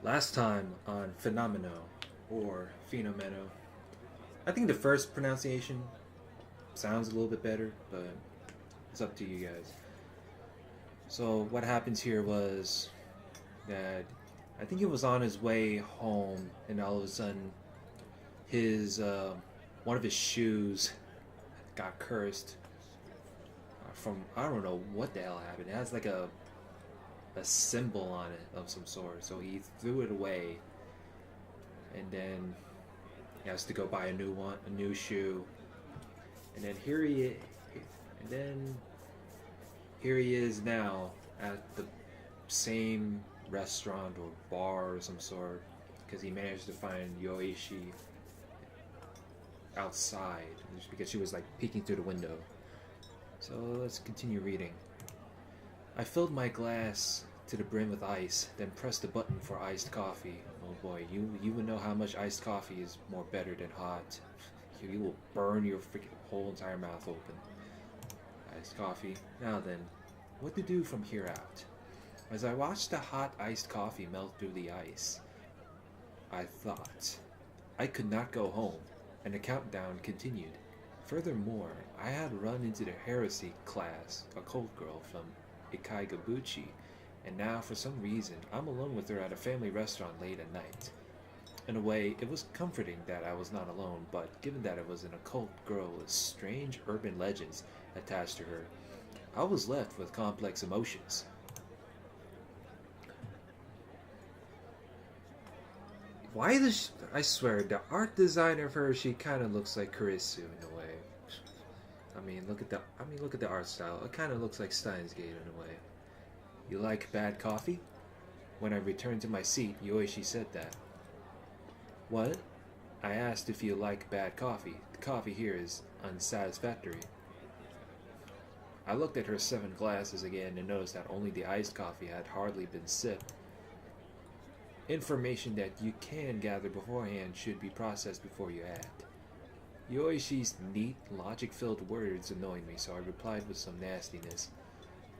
Last time on Phenomeno or Phenomeno, I think the first pronunciation sounds a little bit better, but it's up to you guys. So what happens here was that I think he was on his way home, and all of a sudden, his one of his shoes got cursed from I don't know what the hell happened. It has like a symbol on it of some sort, so he threw it away, and then he has to go buy a new one, a new shoe, and then and then here he is now at the same restaurant or bar or some sort because he managed to find Yoishi outside just because she was like peeking through the window. So let's continue reading. I filled my glass to the brim with ice, then pressed the button for iced coffee. Oh boy, you would know how much iced coffee is more better than hot. You will burn your freaking whole entire mouth open. Iced coffee. Now then, what to do from here out? As I watched the hot iced coffee melt through the ice, I thought I could not go home, and the countdown continued. Furthermore, I had run into the heresy class, a cold girl from Ikaigabuchi, and now for some reason I'm alone with her at a family restaurant late at night. In a way, it was comforting that I was not alone, but given that it was an occult girl with strange urban legends attached to her, I was left with complex emotions. Why does I swear the art designer of her? She kind of looks like Kurisu in a way. Look at the art style. It kind of looks like Steins Gate in a way. You like bad coffee? When I returned to my seat, Yoishi said that. What? I asked if you like bad coffee. The coffee here is unsatisfactory. I looked at her 7 glasses again and noticed that only the iced coffee had hardly been sipped. Information that you can gather beforehand should be processed before you act. Yoishi's neat, logic-filled words annoyed me, so I replied with some nastiness.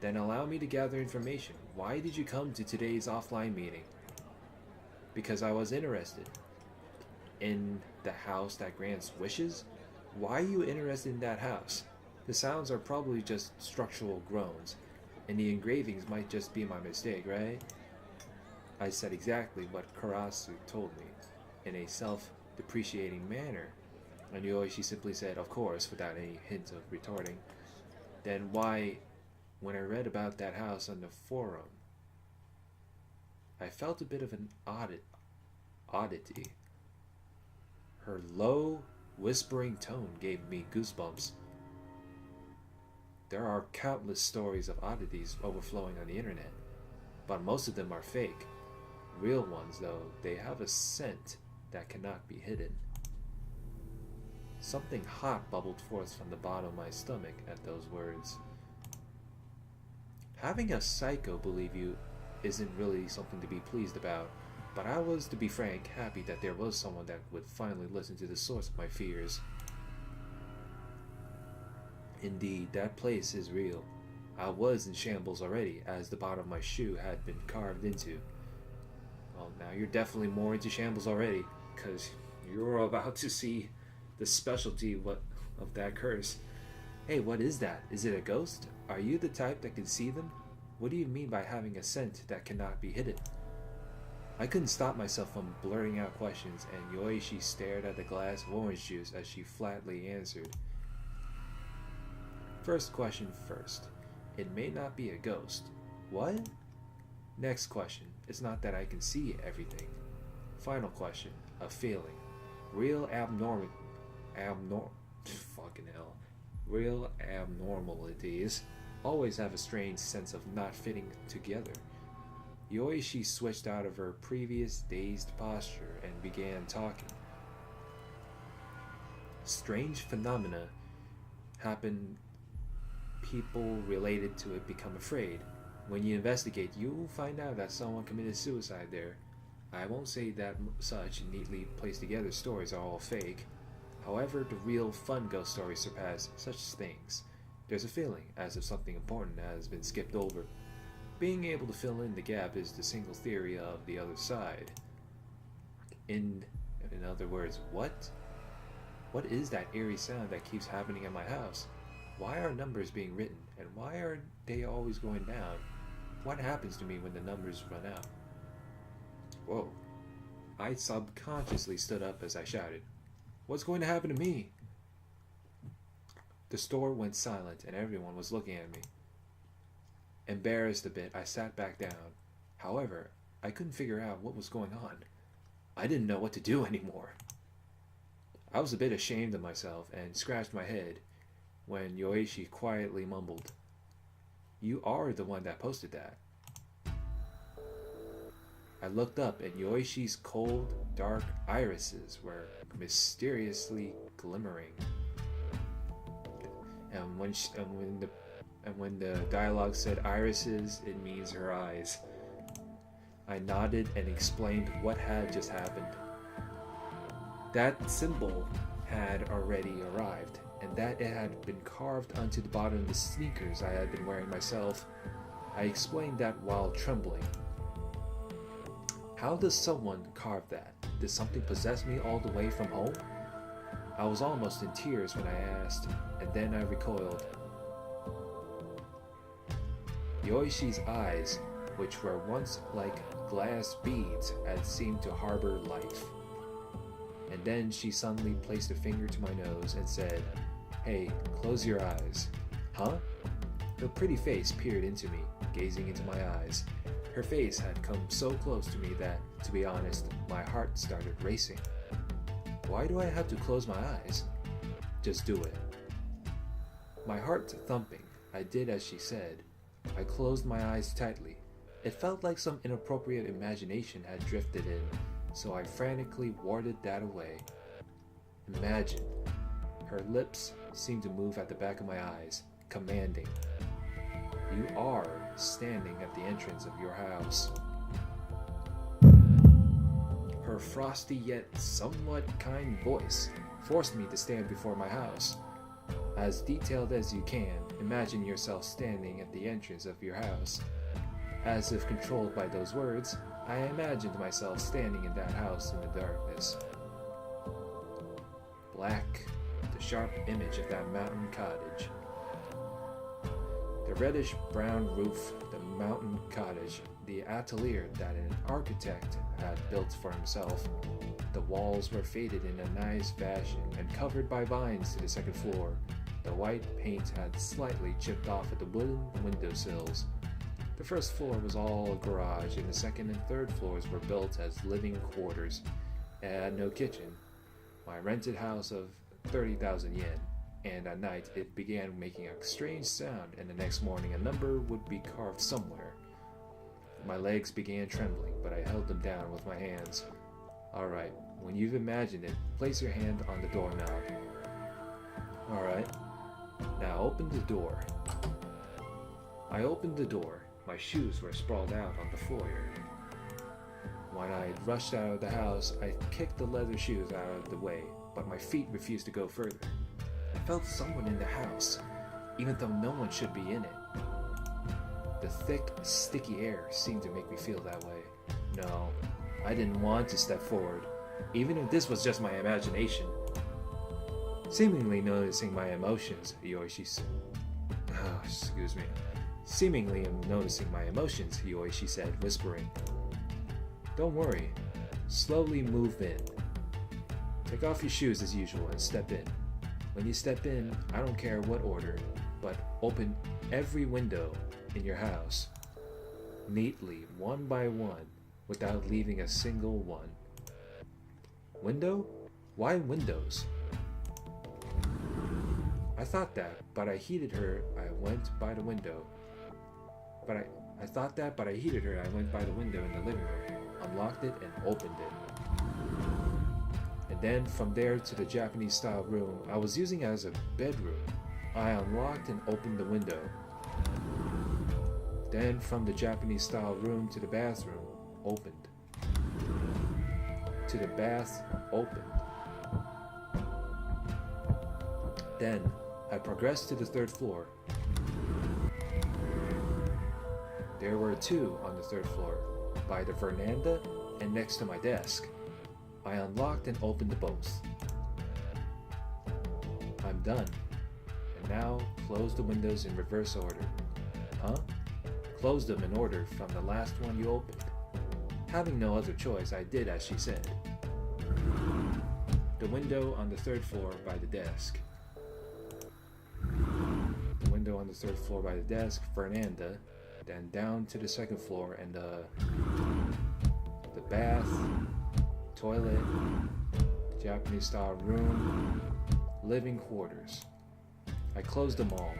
Then allow me to gather information. Why did you come to today's offline meeting? Because I was interested. In the house that grants wishes? Why are you interested in that house? The sounds are probably just structural groans, and the engravings might just be my mistake, right? I said exactly what Karasu told me, in a self-depreciating manner, and Yoichi simply said, of course, without any hint of retorting. Then why, when I read about that house on the forum, I felt a bit of an oddity. Her low, whispering tone gave me goosebumps. There are countless stories of oddities overflowing on the internet, but most of them are fake. Real ones, though, they have a scent that cannot be hidden. Something hot bubbled forth from the bottom of my stomach at those words. Having a psycho believe you isn't really something to be pleased about, but I was, to be frank, happy that there was someone that would finally listen to the source of my fears. Indeed, that place is real. I was in shambles already, as the bottom of my shoe had been carved into. Well, now you're definitely more into shambles already, because you're about to see the specialty of that curse. Hey, what is that? Is it a ghost? Are you the type that can see them? What do you mean by having a scent that cannot be hidden? I couldn't stop myself from blurting out questions, and Yoichi stared at the glass of orange juice as she flatly answered. First question first. It may not be a ghost. What? Next question. It's not that I can see everything. Final question. A feeling. Real fucking hell. Real abnormalities always have a strange sense of not fitting together. Yoichi switched out of her previous dazed posture and began talking. Strange phenomena happen. People related to it become afraid. When you investigate, you will find out that someone committed suicide there. I won't say that such neatly placed together stories are all fake. However, the real fun ghost stories surpass such things. There's a feeling as if something important has been skipped over. Being able to fill in the gap is the single theory of the other side. In other words, what? What is that eerie sound that keeps happening at my house? Why are numbers being written, and why are they always going down? What happens to me when the numbers run out? Whoa. I subconsciously stood up as I shouted, "What's going to happen to me?" The store went silent and everyone was looking at me. Embarrassed a bit, I sat back down. However, I couldn't figure out what was going on. I didn't know what to do anymore. I was a bit ashamed of myself and scratched my head when Yoishi quietly mumbled, "You are the one that posted that." I looked up and Yoishi's cold, dark irises were mysteriously glimmering. And when the dialogue said irises, it means her eyes. I nodded and explained what had just happened. That symbol had already arrived, and that it had been carved onto the bottom of the sneakers I had been wearing myself. I explained that while trembling. How does someone carve that? Did something possess me all the way from home? I was almost in tears when I asked, and then I recoiled. Yoishi's eyes, which were once like glass beads, had seemed to harbor life. And then she suddenly placed a finger to my nose and said, "Hey, close your eyes." Huh? Her pretty face peered into me, gazing into my eyes. Her face had come so close to me that, to be honest, my heart started racing. Why do I have to close my eyes? Just do it. My heart thumping, I did as she said. I closed my eyes tightly. It felt like some inappropriate imagination had drifted in, so I frantically warded that away. Imagine. Her lips seemed to move at the back of my eyes, commanding. You are standing at the entrance of your house. Her frosty yet somewhat kind voice forced me to stand before my house. As detailed as you can, imagine yourself standing at the entrance of your house. As if controlled by those words, I imagined myself standing in that house in the darkness. Black, the sharp image of that mountain cottage. The reddish-brown roof, the mountain cottage, the atelier that an architect had built for himself. The walls were faded in a nice fashion and covered by vines to the second floor. The white paint had slightly chipped off at the wooden windowsills. The first floor was all a garage, and the second and third floors were built as living quarters. It had no kitchen. My rented house of 30,000 yen, and at night it began making a strange sound, and the next morning a number would be carved somewhere. My legs began trembling, but I held them down with my hands. Alright, when you've imagined it, place your hand on the doorknob. Alright, now open the door. I opened the door. My shoes were sprawled out on the floor. When I rushed out of the house, I kicked the leather shoes out of the way, but my feet refused to go further. I felt someone in the house, even though no one should be in it. The thick, sticky air seemed to make me feel that way. No, I didn't want to step forward, even if this was just my imagination. Seemingly noticing my emotions, Yoishi said, whispering, "Don't worry. Slowly move in. Take off your shoes as usual and step in. When you step in, I don't care what order, but open every window in your house, neatly, one by one, without leaving a single one." Window? Why windows? I thought that, but I heeded her. I went by the window. I thought that, but I heeded her. I went by the window in the living room, unlocked it, and opened it. And then from there to the Japanese-style room I was using as a bedroom. I unlocked and opened the window. Then from the Japanese-style room to the bathroom, opened. To the bath, opened. Then I progressed to the third floor. There were two on the third floor, by the veranda and next to my desk. I unlocked and opened the both. I'm done. And now close the windows in reverse order. Huh? Close them in order from the last one you opened. Having no other choice, I did as she said. The window on the third floor by the desk. The window on the third floor by the desk, veranda, then down to the second floor and the bath, toilet, Japanese style room, living quarters. I closed them all.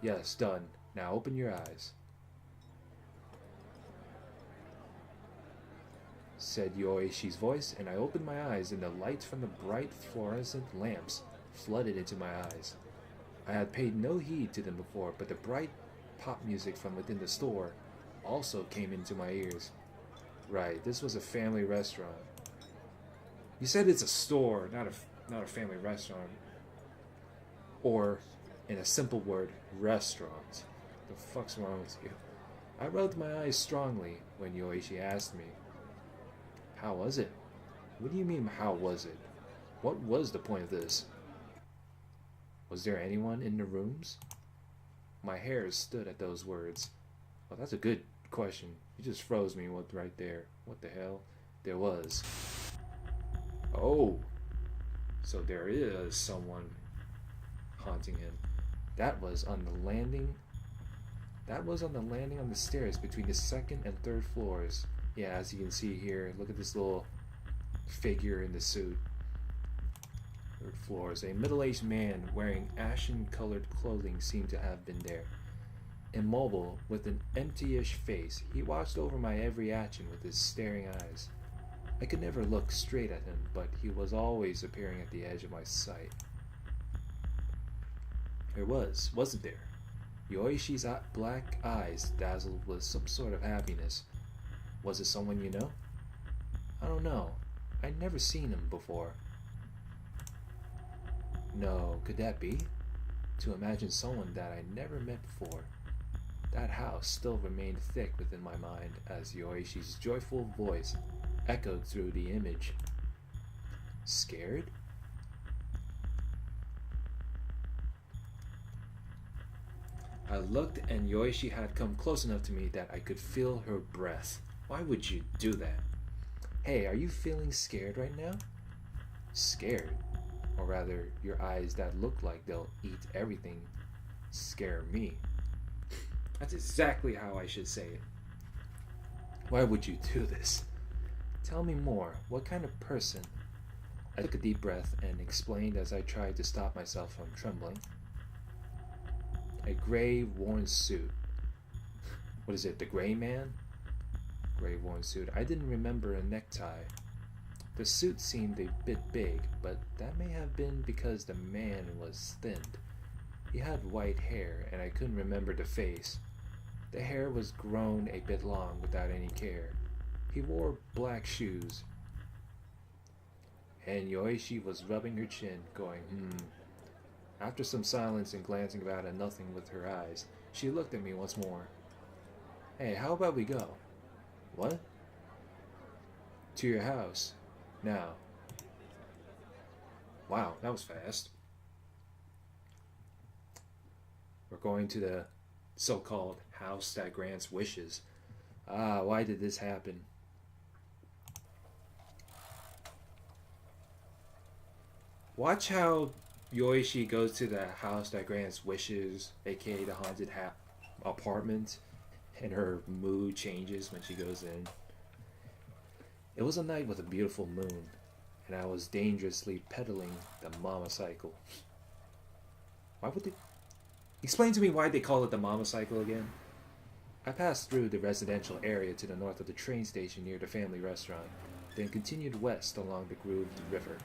Yes, done. Now open your eyes, said Yoishi's voice, and I opened my eyes, and the light from the bright fluorescent lamps flooded into my eyes. I had paid no heed to them before, but the bright pop music from within the store also came into my ears. Right, this was a family restaurant. You said it's a store, not a family restaurant. Or, in a simple word, restaurant. The fuck's wrong with you? I rubbed my eyes strongly when Yoishi asked me, how was it? What do you mean, how was it? What was the point of this? Was there anyone in the rooms? My hair stood at those words. Well, that's a good question. You just froze me right there. What the hell? There was. Oh. So there is someone haunting him. That was on the landing. That was on the landing on the stairs between the second and third floors. Yeah, as you can see here, look at this little figure in the suit. Third floors. A middle-aged man wearing ashen-colored clothing seemed to have been there. Immobile, with an empty-ish face, he watched over my every action with his staring eyes. I could never look straight at him, but he was always appearing at the edge of my sight. There was, wasn't there? Yoishi's black eyes dazzled with some sort of happiness. Was it someone you know? I don't know. I'd never seen him before. No, could that be? To imagine someone that I never met before. That house still remained thick within my mind as Yoishi's joyful voice echoed through the image. Scared? I looked, and Yoishi had come close enough to me that I could feel her breath. Why would you do that? Hey, are you feeling scared right now? Scared? Or rather, your eyes that look like they'll eat everything scare me. That's exactly how I should say it. Why would you do this? Tell me more. What kind of person? I took a deep breath and explained as I tried to stop myself from trembling. A gray, worn suit. What is it, the gray man? Gray, worn suit. I didn't remember a necktie. The suit seemed a bit big, but that may have been because the man was thinned. He had white hair, and I couldn't remember the face. The hair was grown a bit long without any care. He wore black shoes. And Yoishi was rubbing her chin, going, After some silence and glancing about at nothing with her eyes, she looked at me once more. Hey, how about we go? What? To your house. Now. Wow, that was fast. We're going to the so-called house that grants wishes. Why did this happen? Watch how Yoishi goes to the house that grants wishes, aka the haunted apartment, and her mood changes when she goes in. It was a night with a beautiful moon, and I was dangerously pedaling the mama cycle. Why would they... Explain to me why they call it the mama cycle again. I passed through the residential area to the north of the train station near the family restaurant, then continued west along the grooved river.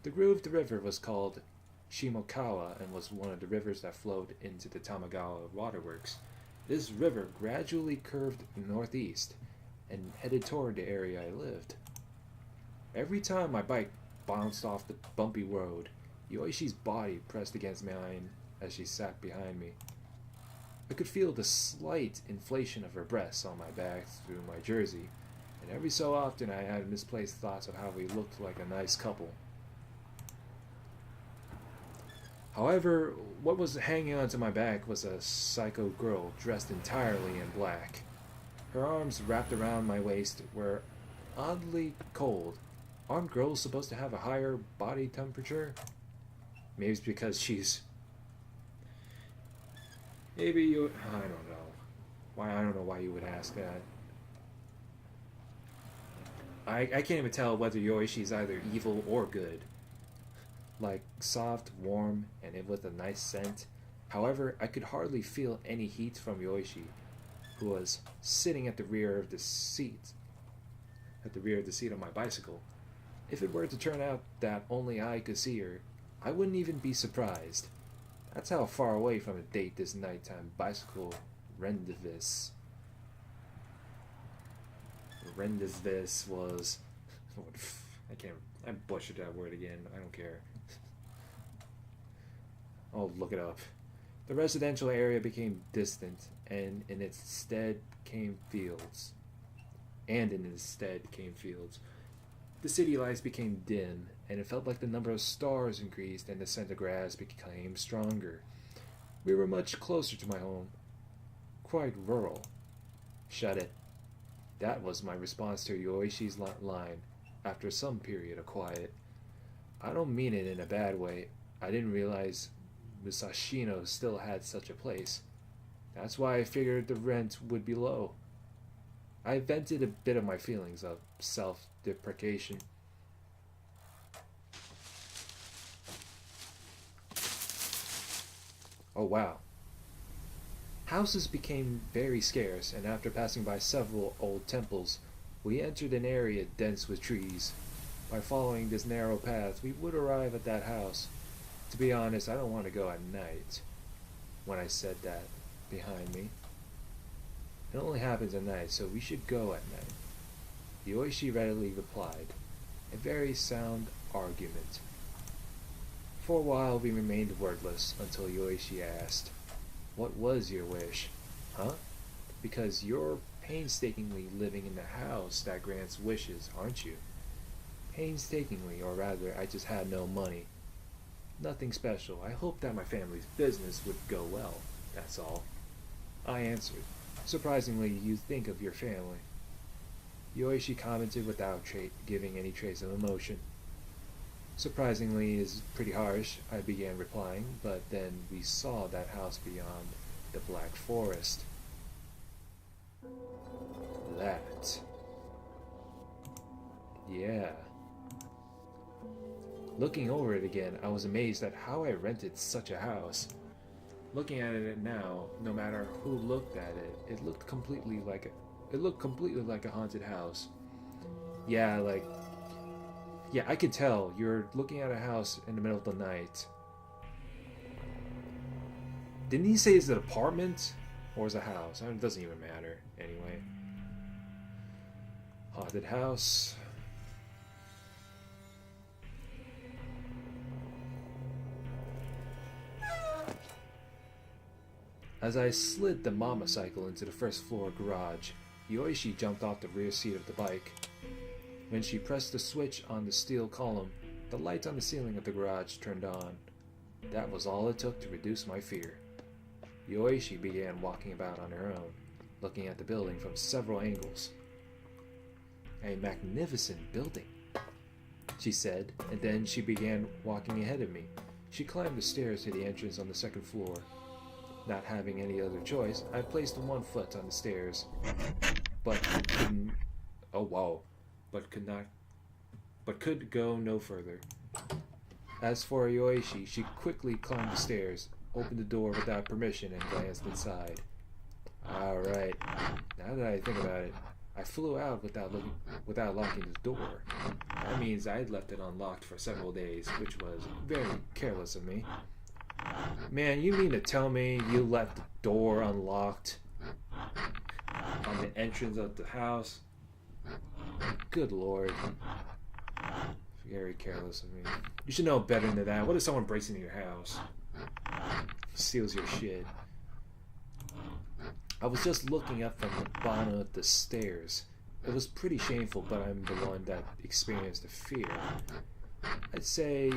The grooved river was called Shimokawa and was one of the rivers that flowed into the Tamagawa waterworks. This river gradually curved northeast and headed toward the area I lived. Every time my bike bounced off the bumpy road, Yoishi's body pressed against mine as she sat behind me. I could feel the slight inflation of her breasts on my back through my jersey, and every so often I had misplaced thoughts of how we looked like a nice couple. However, what was hanging onto my back was a psycho girl dressed entirely in black. Her arms wrapped around my waist were oddly cold. Aren't girls supposed to have a higher body temperature? Maybe it's because she's. Maybe you. I don't know. Why? I don't know why you would ask that. I can't even tell whether Yoichi is either evil or good. Like soft, warm, and it with a nice scent. However, I could hardly feel any heat from Yoichi, who was sitting at the rear of the seat. At the rear of the seat of my bicycle. If it were to turn out that only I could see her, I wouldn't even be surprised. That's how far away from a date this nighttime bicycle rendezvous was. I butchered that word again. I don't care. I'll look it up. The residential area became distant, and in its stead came fields. The city lights became dim, and it felt like the number of stars increased and the scent of grass became stronger. We were much closer to my home. Quite rural. Shut it. That was my response to Yoishi's line, after some period of quiet. I don't mean it in a bad way. I didn't realize Musashino still had such a place. That's why I figured the rent would be low. I vented a bit of my feelings of self-deprecation. Oh wow. Houses became very scarce, and after passing by several old temples, we entered an area dense with trees. By following this narrow path, we would arrive at that house. To be honest, I don't want to go at night. When I said that, behind me. It only happens at night, so we should go at night. Yoichi readily replied. A very sound argument. For a while we remained wordless until Yoichi asked, "What was your wish?" Huh? Because you're painstakingly living in the house that grants wishes, aren't you? Painstakingly, or rather, I just had no money. Nothing special. I hoped that my family's business would go well, that's all. I answered. Surprisingly, you think of your family. Yoichi commented without giving any trace of emotion. Surprisingly is pretty harsh, I began replying, but then we saw that house beyond the Black Forest. That. Yeah. Looking over it again, I was amazed at how I rented such a house. Looking at it now, no matter who looked at it, it looked completely like a haunted house. Yeah, I could tell you're looking at a house in the middle of the night. Didn't he say it's an apartment or is it a house? It doesn't even matter anyway. Haunted house. As I slid the motorcycle into the first floor garage, Yoichi jumped off the rear seat of the bike. When she pressed the switch on the steel column, the lights on the ceiling of the garage turned on. That was all it took to reduce my fear. Yoichi began walking about on her own, looking at the building from several angles. A magnificent building, she said, and then she began walking ahead of me. She climbed the stairs to the entrance on the second floor. Not having any other choice, I placed one foot on the stairs, but couldn't. Oh wow! But could go no further. As for Yoichi, she quickly climbed the stairs, opened the door without permission, and glanced inside. Alright, now that I think about it, I flew out without locking the door. That means I'd left it unlocked for several days, which was very careless of me. Man, you mean to tell me you left the door unlocked on the entrance of the house? Good lord. Very careless of me. You should know better than that. What if someone breaks into your house? Steals your shit. I was just looking up from the bottom of the stairs. It was pretty shameful, but I'm the one that experienced the fear. I'd say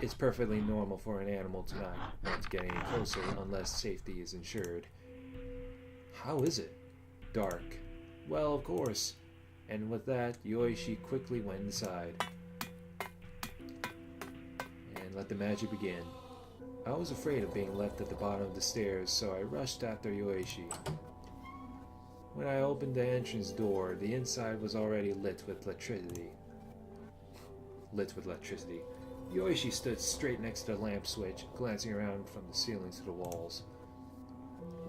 it's perfectly normal for an animal to not want to get any closer unless safety is ensured. How is it? Dark. Well, of course. And with that, Yoishi quickly went inside and let the magic begin. I was afraid of being left at the bottom of the stairs, so I rushed after Yoishi. When I opened the entrance door, the inside was already lit with electricity. Yoishi stood straight next to the lamp switch, glancing around from the ceiling to the walls.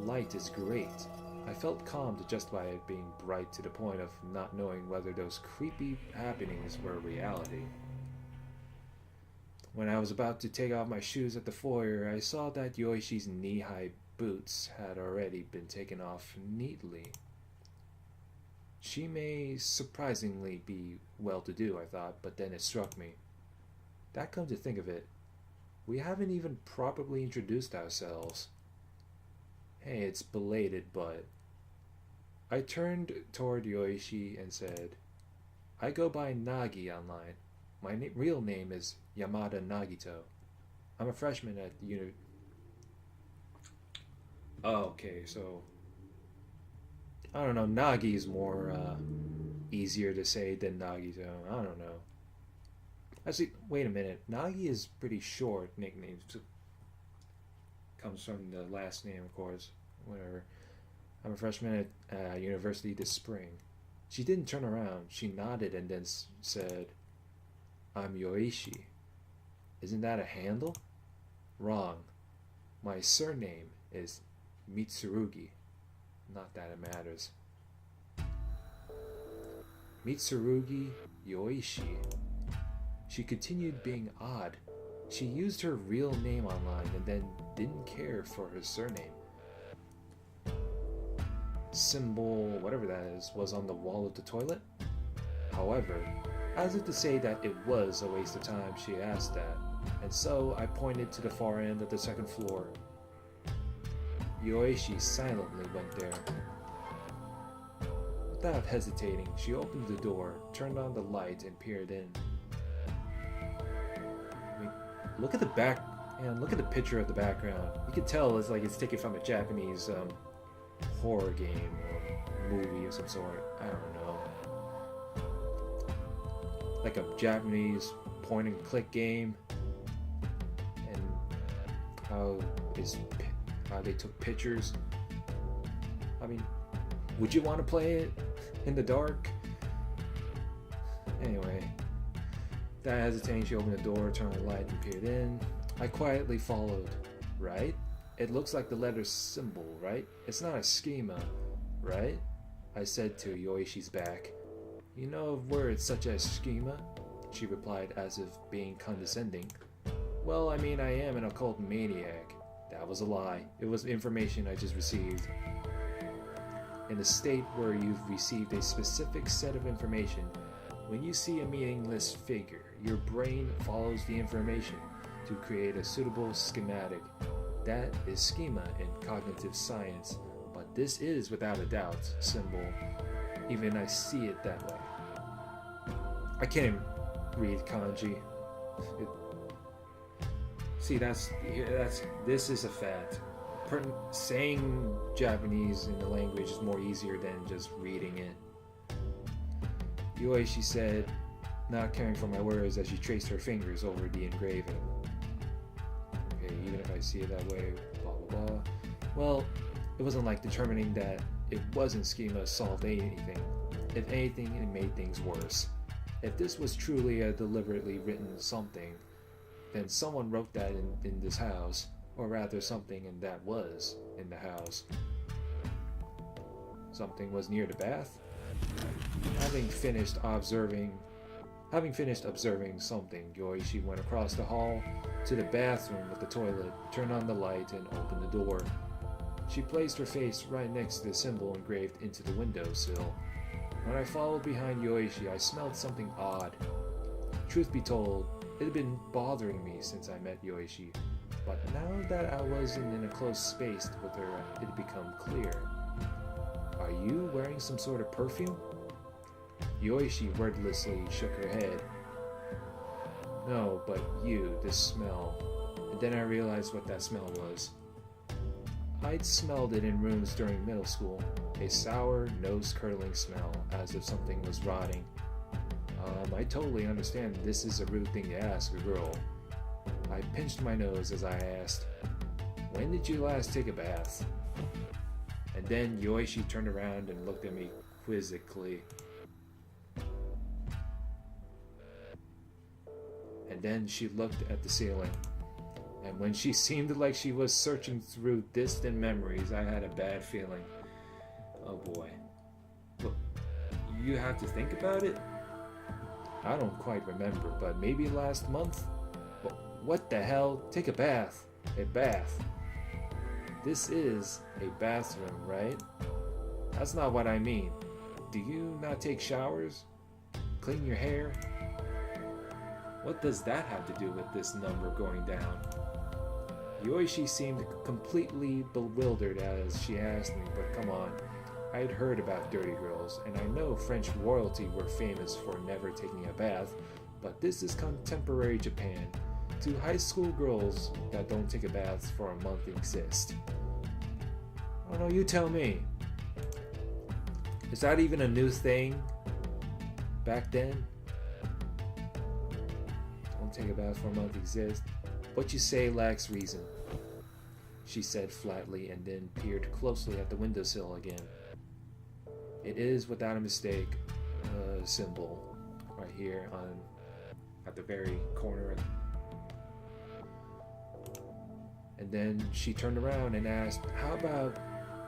Light is great. I felt calmed just by it being bright to the point of not knowing whether those creepy happenings were reality. When I was about to take off my shoes at the foyer, I saw that Yoishi's knee-high boots had already been taken off neatly. She may surprisingly be well-to-do, I thought, but then it struck me. That come to think of it, we haven't even properly introduced ourselves. Hey, it's belated, but... I turned toward Yoishi and said, I go by Nagi online. My real name is Yamada Nagito. I'm a freshman at Oh, okay, so... I don't know, Nagi is more easier to say than Nagito. I don't know. Actually, wait a minute. Nagi is pretty short nickname. Comes from the last name, of course. Whatever. I'm a freshman at university this spring. She didn't turn around. She nodded and then said, I'm Yoishi. Isn't that a handle? Wrong. My surname is Mitsurugi. Not that it matters. Mitsurugi Yoishi. She continued being odd. She used her real name online and then didn't care for her surname. Symbol, whatever that is, was on the wall of the toilet. However, as if to say that it was a waste of time, she asked that, and so I pointed to the far end of the second floor. Yoishi silently went there. Without hesitating, she opened the door, turned on the light, and peered in. I mean, look at the back, and look at the picture of the background. You can tell it's like it's taken from a Japanese horror game or movie of some sort. I don't know. Like a Japanese point and click game, and how they took pictures. I mean, would you want to play it in the dark? Anyway, without hesitating, she opened the door, turned on the light, and peered in. I quietly followed. Right? It looks like the letter symbol, right? It's not a schema, right? I said to Yoishi's back. You know of words such as schema? She replied as if being condescending. Well, I mean, I am an occult maniac. That was a lie. It was information I just received. In a state where you've received a specific set of information, when you see a meaningless figure, your brain follows the information to create a suitable schematic. That is schema in cognitive science, but this is, without a doubt, symbol. Even I see it that way. I can't even read kanji. This is a fact. Saying Japanese in the language is more easier than just reading it. Yoishi said, not caring for my words as she traced her fingers over the engraving. Okay, even if I see it that way, blah blah blah. Well, it wasn't like determining that it wasn't schema solved anything. If anything, it made things worse. If this was truly a deliberately written something, then someone wrote that in this house, or rather something and that was in the house. Something was near the bath? Having finished observing something, Yoishi went across the hall to the bathroom with the toilet, turned on the light, and opened the door. She placed her face right next to the symbol engraved into the windowsill. When I followed behind Yoishi, I smelled something odd. Truth be told, it had been bothering me since I met Yoishi, but now that I wasn't in a close space with her, it had become clear. Are you wearing some sort of perfume? Yoishi wordlessly shook her head. No, but you, this smell. And then I realized what that smell was. I'd smelled it in rooms during middle school. A sour, nose-curdling smell, as if something was rotting. I totally understand this is a rude thing to ask a girl. I pinched my nose as I asked, when did you last take a bath? And then Yoishi turned around and looked at me quizzically. And then she looked at the ceiling. And when she seemed like she was searching through distant memories, I had a bad feeling. Oh boy. Look, you have to think about it? I don't quite remember, but maybe last month? What the hell? Take a bath. A bath. This is a bathroom, right? That's not what I mean. Do you not take showers? Clean your hair? What does that have to do with this number going down? Yoishi seemed completely bewildered as she asked me, but come on. I'd heard about dirty girls, and I know French royalty were famous for never taking a bath, but this is contemporary Japan. Do high school girls that don't take a bath for a month exist? Oh no, you tell me. Is that even a new thing back then? Don't take a bath for a month exist. What you say lacks reason, she said flatly, and then peered closely at the windowsill again. It is without a mistake a symbol right here at the very corner. And then she turned around and asked, how about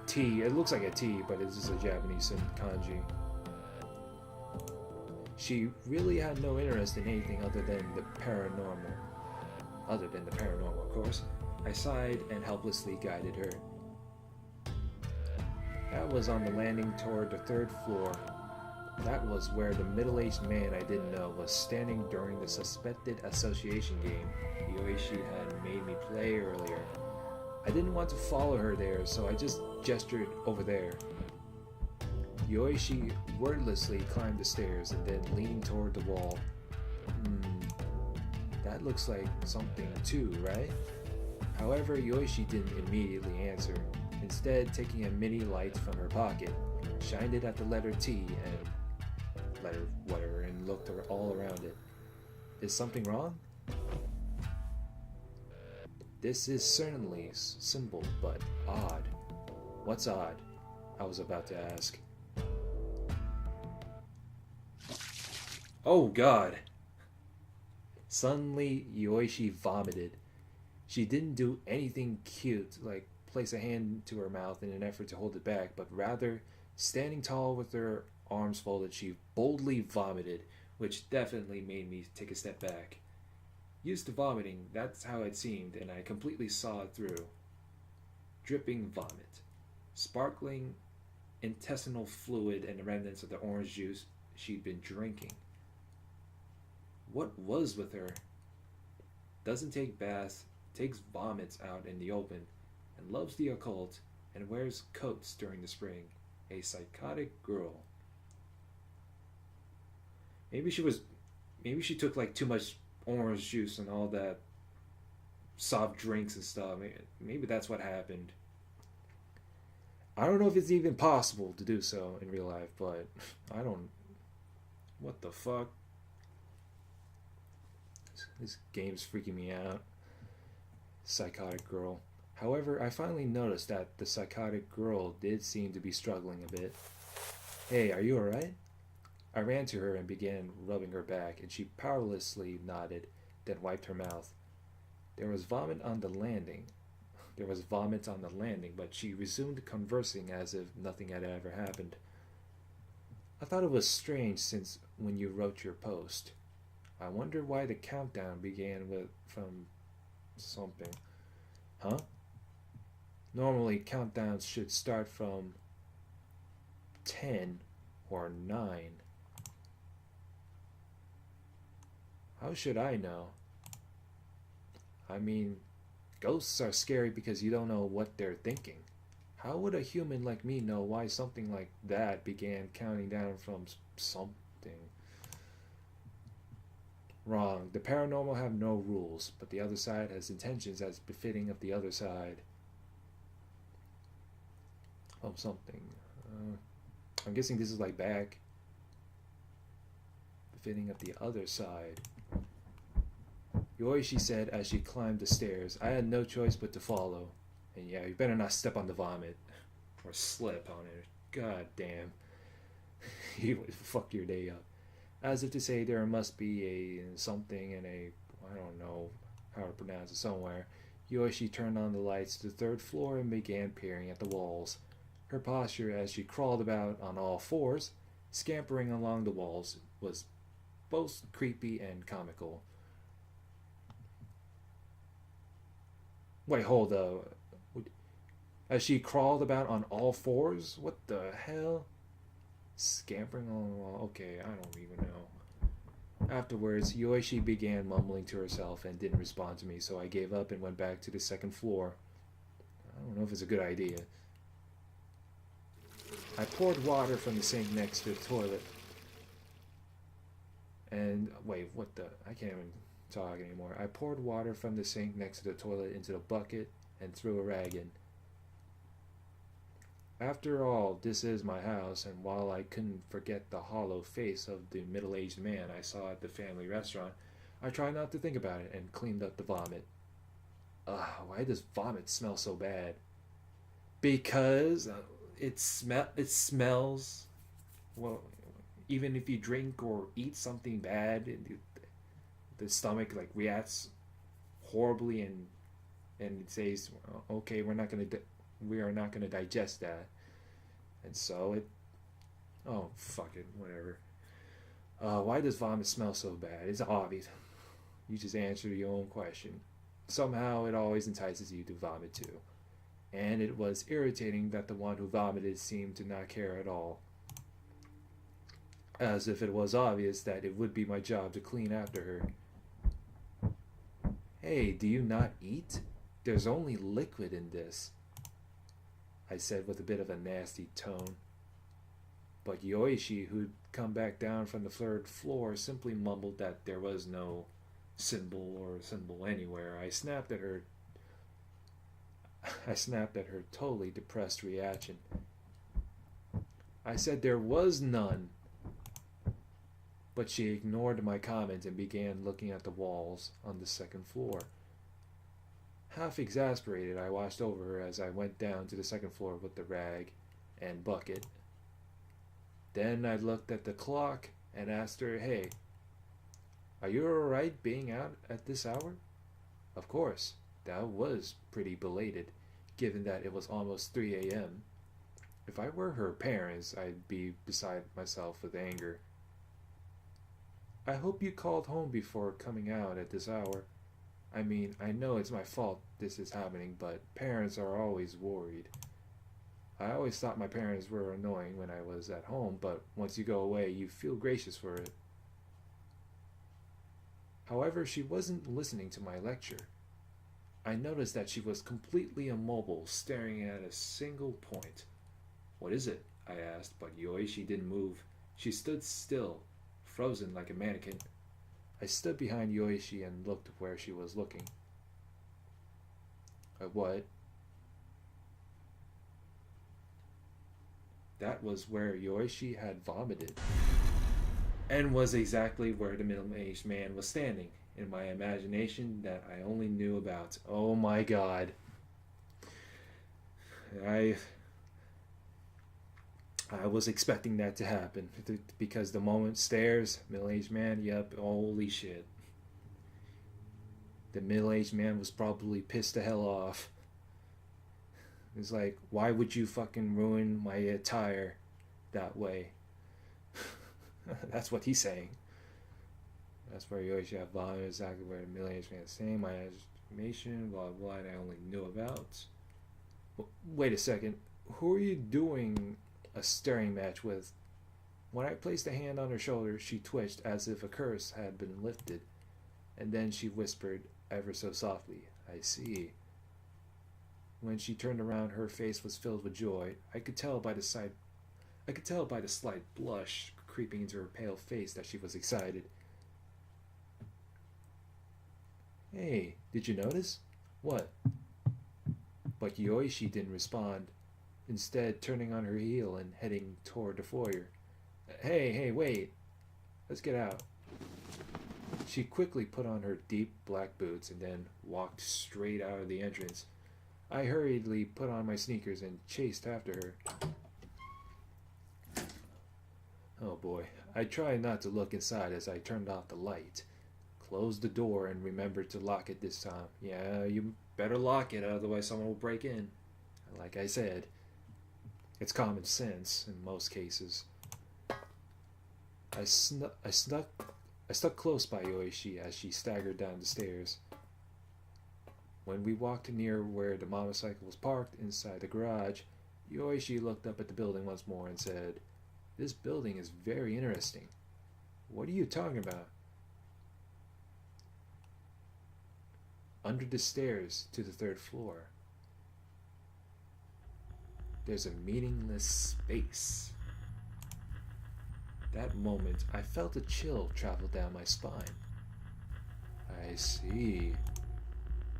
T? It looks like a T, but it's just a Japanese kanji. She really had no interest in anything other than the paranormal. Of course. I sighed and helplessly guided her. That was on the landing toward the third floor. That was where the middle-aged man I didn't know was standing during the suspected association game Yoishi had made me play earlier. I didn't want to follow her there, so I just gestured over there. Yoishi wordlessly climbed the stairs and then leaned toward the wall. That looks like something too, right? However, Yoishi didn't immediately answer. Instead, taking a mini light from her pocket, shined it at the letter T and letter whatever and looked all around it. Is something wrong? This is certainly simple, but odd. What's odd? I was about to ask. Oh God! Suddenly, Yoishi vomited. She didn't do anything cute, like place a hand to her mouth in an effort to hold it back, but rather, standing tall with her arms folded, she boldly vomited, which definitely made me take a step back. Used to vomiting, that's how it seemed, and I completely saw it through. Dripping vomit. Sparkling intestinal fluid and the remnants of the orange juice she'd been drinking. What was with her? Doesn't take baths, takes vomits out in the open, and loves the occult, and wears coats during the spring. A psychotic girl. Maybe she took like too much orange juice and all that soft drinks and stuff. Maybe that's what happened. I don't know if it's even possible to do so in real life, but I don't... What the fuck? This game's freaking me out. Psychotic girl. However, I finally noticed that the psychotic girl did seem to be struggling a bit. Hey, are you alright? I ran to her and began rubbing her back, and she powerlessly nodded, then wiped her mouth. There was vomit on the landing, but she resumed conversing as if nothing had ever happened. I thought it was strange since when you wrote your post. I wonder why the countdown began from something. Huh? Normally, countdowns should start from 10 or 9. How should I know? I mean, ghosts are scary because you don't know what they're thinking. How would a human like me know why something like that began counting down from something? Wrong. The paranormal have no rules, but the other side has intentions as befitting of the other side. Of something. I'm guessing this is like back. Befitting of the other side. Yoishi said as she climbed the stairs. I had no choice but to follow. And yeah, you better not step on the vomit. Or slip on it. God damn. You would fuck your day up. As if to say there must be a something in a, I don't know how to pronounce it, somewhere. Yoishi turned on the lights to the third floor and began peering at the walls. Her posture as she crawled about on all fours, scampering along the walls, was both creepy and comical. Wait, hold up. As she crawled about on all fours? What the hell? Scampering along the wall? Okay, I don't even know. Afterwards, Yoishi began mumbling to herself and didn't respond to me, so I gave up and went back to the second floor. I don't know if it's a good idea. I poured water from the sink next to the toilet. And, wait, what the? I can't even talk anymore. I poured water from the sink next to the toilet into the bucket and threw a rag in. After all, this is my house, and while I couldn't forget the hollow face of the middle-aged man I saw at the family restaurant, I tried not to think about it and cleaned up the vomit. Ugh, why does vomit smell so bad? Because it smells. Well, even if you drink or eat something bad, the stomach like reacts horribly, and it says, okay, we are not gonna digest that, and so it. Oh fuck it, whatever. Why does vomit smell so bad? It's obvious. You just answered your own question. Somehow it always entices you to vomit too, and it was irritating that the one who vomited seemed to not care at all. As if it was obvious that it would be my job to clean after her. Hey, do you not eat? There's only liquid in this, I said with a bit of a nasty tone. But Yoishi, who'd come back down from the third floor, simply mumbled that there was no symbol anywhere. I snapped at her totally depressed reaction. I said there was none. But she ignored my comment and began looking at the walls on the second floor. Half exasperated, I watched over her as I went down to the second floor with the rag and bucket. Then I looked at the clock and asked her, hey, are you alright being out at this hour? Of course, that was pretty belated, given that it was almost 3 a.m. If I were her parents, I'd be beside myself with anger. I hope you called home before coming out at this hour. I mean, I know it's my fault this is happening, but parents are always worried. I always thought my parents were annoying when I was at home, but once you go away, you feel gracious for it. However, she wasn't listening to my lecture. I noticed that she was completely immobile, staring at a single point. What is it? I asked, but Yoishi didn't move. She stood still, frozen like a mannequin. I stood behind Yoishi and looked where she was looking. What? That was where Yoishi had vomited, and was exactly where the middle-aged man was standing, in my imagination that I only knew about. Oh my god. I was expecting that to happen, because the moment stares, middle-aged man, yep, holy shit. The middle-aged man was probably pissed the hell off. It's like, why would you fucking ruin my attire that way? That's what he's saying. That's where you always have volume, exactly where the middle-aged man is saying, my estimation, blah blah, I only knew about. Wait a second, who are you doing a staring match with? When I placed a hand on her shoulder, she twitched as if a curse had been lifted, and then she whispered ever so softly, I see. When she turned around, her face was filled with joy. I could tell by the slight blush creeping into her pale face that she was excited. Hey, did you notice? What? But Yoishi didn't respond, instead turning on her heel and heading toward the foyer. Hey, wait. Let's get out. She quickly put on her deep black boots and then walked straight out of the entrance. I hurriedly put on my sneakers and chased after her. Oh boy. I tried not to look inside as I turned off the light. Closed the door and remembered to lock it this time. Yeah, you better lock it, otherwise someone will break in. Like I said, it's common sense in most cases. I stuck close by Yoishi as she staggered down the stairs. When we walked near where the motorcycle was parked inside the garage, Yoishi looked up at the building once more and said, "This building is very interesting." "What are you talking about?" "Under the stairs to the third floor, there's a meaningless space." That moment, I felt a chill travel down my spine. I see.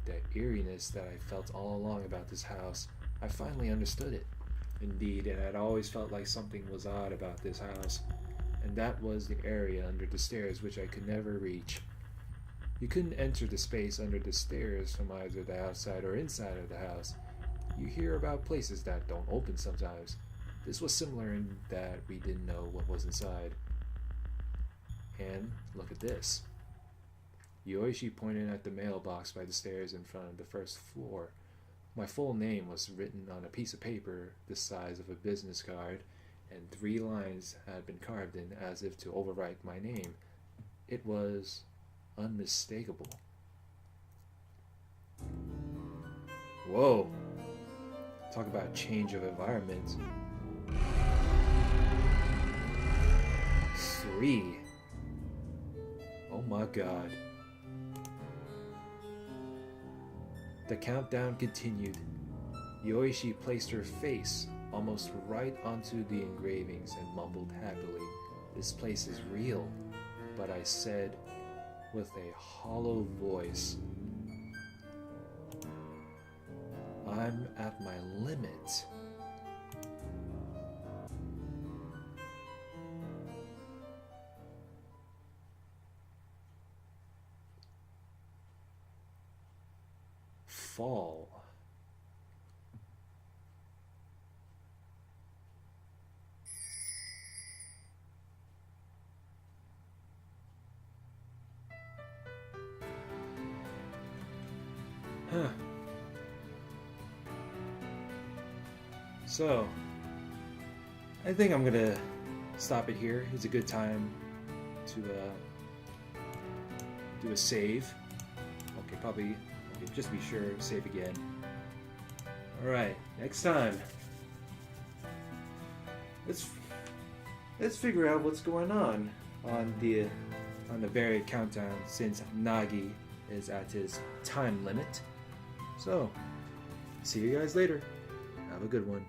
The eeriness that I felt all along about this house, I finally understood it. Indeed, it had always felt like something was odd about this house, and that was the area under the stairs which I could never reach. You couldn't enter the space under the stairs from either the outside or inside of the house. You hear about places that don't open sometimes. This was similar in that we didn't know what was inside. And look at this. Yoishi pointed at the mailbox by the stairs in front of the first floor. My full name was written on a piece of paper the size of a business card, and 3 lines had been carved in as if to overwrite my name. It was unmistakable. Whoa! Talk about change of environment. 3. Oh my god. The countdown continued. Yoishi placed her face almost right onto the engravings and mumbled happily, "This place is real." But I said with a hollow voice, "I'm at my limit." Fall. Huh. So, I think I'm gonna stop it here. It's a good time to do a save. Okay, probably. Okay, just be sure to save again. All right, next time. Let's figure out what's going on the very countdown, since Nagi is at his time limit. So, see you guys later. Have a good one.